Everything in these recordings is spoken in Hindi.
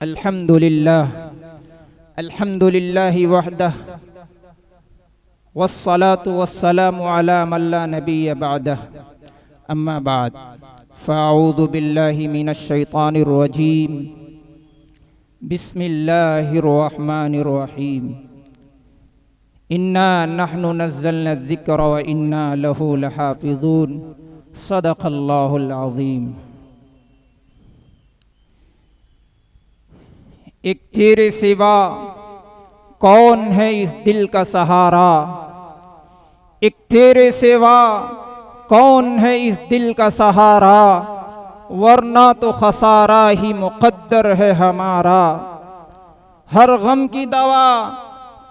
अल्हम्दुलिल्लाह वहदह वस्सलातु वस्सलामु अला मन ला नबिय्य बअदह अम्मा बाद फ़अऊज़ु बिल्लाहि मिनश शैतानिर रजीम बिस्मिल्लाहिर रहमानिर रहीम इन्ना नहनु नज़्ज़लना ज़िक्र व इन्ना लहू लहाफ़िज़ून सदक़ल्लाहुल अज़ीम। एक तेरे सिवा कौन है इस दिल का सहारा, एक तेरे सिवा कौन है इस दिल का सहारा, वरना तो खसारा ही मुक़द्दर है हमारा। हर गम की दवा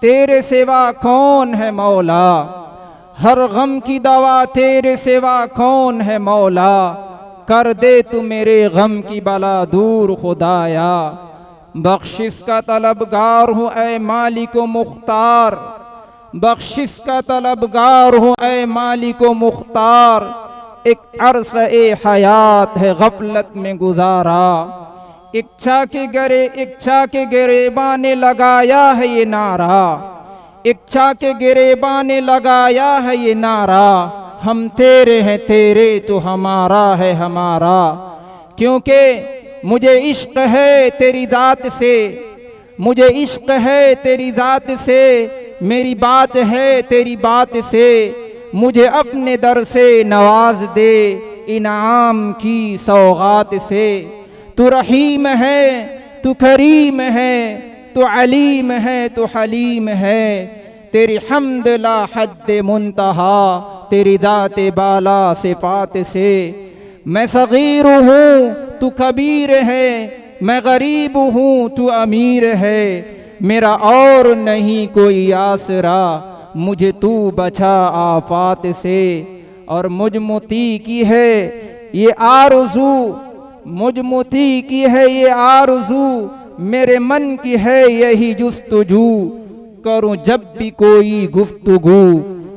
तेरे सिवा कौन है मौला, हर गम की दवा तेरे सिवा कौन है मौला। कर दे तू मेरे गम की बला दूर खुदाया, बख्शिश का तलबगार हूँ ऐ मालिको मुख्तार, बख्शिश का तलबगार हूँ ऐ मालिको मुख्तार। एक अरसा-ए हयात है गफलत में गुजारा, इच्छा के गिरेबान ने लगाया है ये नारा, इच्छा के गिरेबान ने लगाया है ये नारा। हम तेरे हैं तेरे तो हमारा है हमारा, क्योंकि मुझे इश्क है तेरी जात से, मुझे इश्क है तेरी जात से, मेरी बात है तेरी बात से। मुझे अपने दर से नवाज दे इनाम की सौगात से। तू रहीम है तू करीम है, तू अलीम है तू हलीम है। तेरी हम्द ला हद मुंतहा, तेरी जाते बाला सिफात से। मैं सगीर हूँ तू कबीर है, मैं गरीब हूँ तू अमीर है। मेरा और नहीं कोई आसरा, मुझे तू बचा आफात से। और मुझ मुती की है ये आरज़ू, मुझ मुती की है ये आरज़ू, मेरे मन की है यही जुस्तजू। करूँ जब भी कोई गुफ्तगू,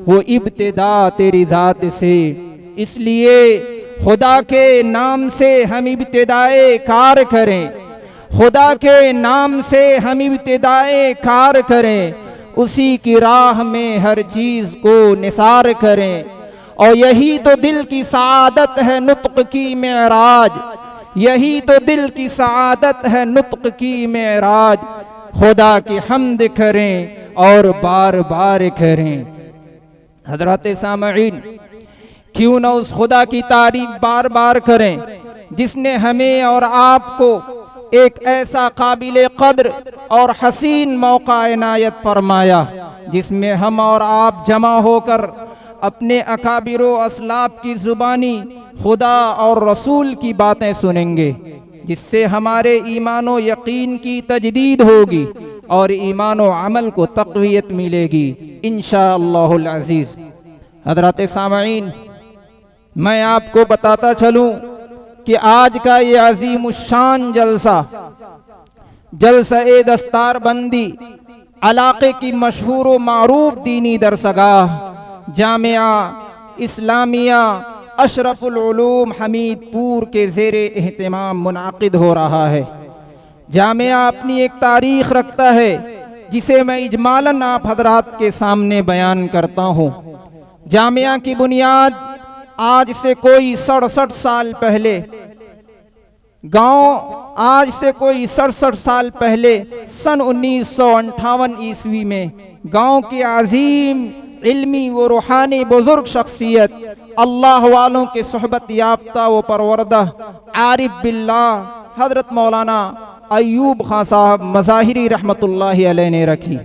वो इब्तिदा तेरी जात से। इसलिए खुदा के नाम से हम इब्तिदाए कार करें, खुदा के नाम से हम इब्तिदाए कार करें। उसी की राह में हर चीज़ को निसार करें। और यही तो दिल की सआदत है नुत्क़ की मेराज, यही तो दिल की सआदत है नुत्क़ की मेराज। खुदा की हम्द करें और बार बार करें। हज़रात सामईन, क्यों न उस खुदा की तारीफ बार बार करें जिसने हमें और आपको एक ऐसा काबिल कद्र और हसीन मौका इनायत फरमाया, जिसमें हम और आप जमा होकर अपने अकाबिरो असलाफ की ज़ुबानी खुदा और रसूल की बातें सुनेंगे, जिससे हमारे ईमान व यकीन की तजदीद होगी और ईमान व अमल को तक़वियत मिलेगी इंशाअल्लाहुल अज़ीज़। हज़रात सामईन, मैं आपको बताता चलूं कि आज का ये अज़ीमुश्शान जलसा, जलसा-ए दस्तारबंदी, इलाके की मशहूर व मारूफ दीनी दरसगाह जामिया इस्लामिया अशरफुल उलूम हमीदपुर के ज़ेरे एहतिमाम मुनाकिद हो रहा है। जामिया अपनी एक तारीख़ रखता है, जिसे मैं इजमालन आप हज़रात के सामने बयान करता हूँ। जामिया की बुनियाद आज से कोई 67 साल पहले, आज से कोई 67 साल पहले सन 1958 ईस्वी में गांव की अजीम इल्मी व रूहानी बुजुर्ग शख्सियत, अल्लाह वालों के सोहबत याफ्ता व परवरदा आरिफ बिल्लाह हजरत मौलाना अयूब खां साहब मज़ाहिरी रहमतुल्लाहि अलैह ने रखी,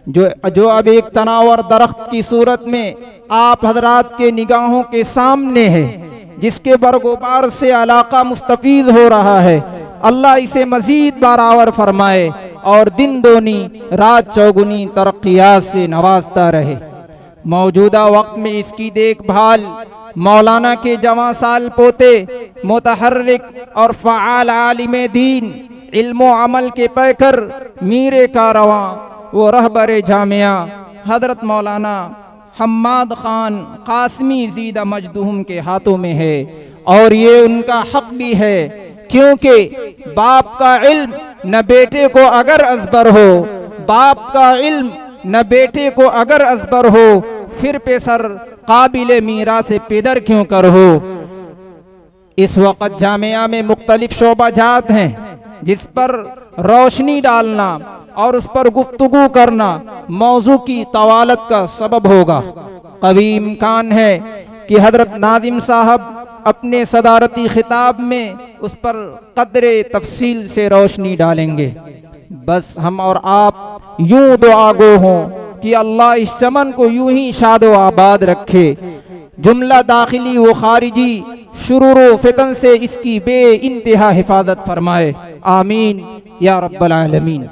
जो अब एक तनावर दरख्त की सूरत में आप हजरात के निगाहों के सामने है, जिसके बरगुबार से इलाका मुस्तफीज हो रहा है। अल्लाह इसे मजीद बारावर फरमाए और दिन दोनी रात चौगुनी तरक्कियात से नवाजता रहे। मौजूदा वक्त में इसकी देखभाल मौलाना के जवां साल पोते, मुतहर्रिक और फ़आल आलिम दीन, इल्म अमल के पैकर, मीरे का रवां वो रहबर जामिया हजरत मौलाना हम्माद खान कासमी ज़ीदा मजदूम के हाथों में है। और ये उनका हक भी है, क्योंकि बाप का इल्म न बेटे को अगर अजबर हो, बाप का इल्म न बेटे को अगर अजबर हो, फिर पे सर काबिल मीरा से पेदर क्यों कर हो। इस वक्त जामिया में मुख्तलिफ शोबाजात हैं जिस पर रोशनी डालना और उस पर गुफ्तगू करना मौजू की तवालत का सबब होगा। कभी इम्कान है कि हजरत नाजिम साहब अपने सदारती खिताब में उस पर कदरे तफसील से रोशनी डालेंगे। बस हम और आप यूं दुआगो हों कि अल्लाह इस चमन को यूं ही शादो आबाद रखे, जुमला दाखिली व खारिजी शुरूर फितन से इसकी बे इंतहा हिफाजत फरमाए। आमीन या रब्बल आलमीन।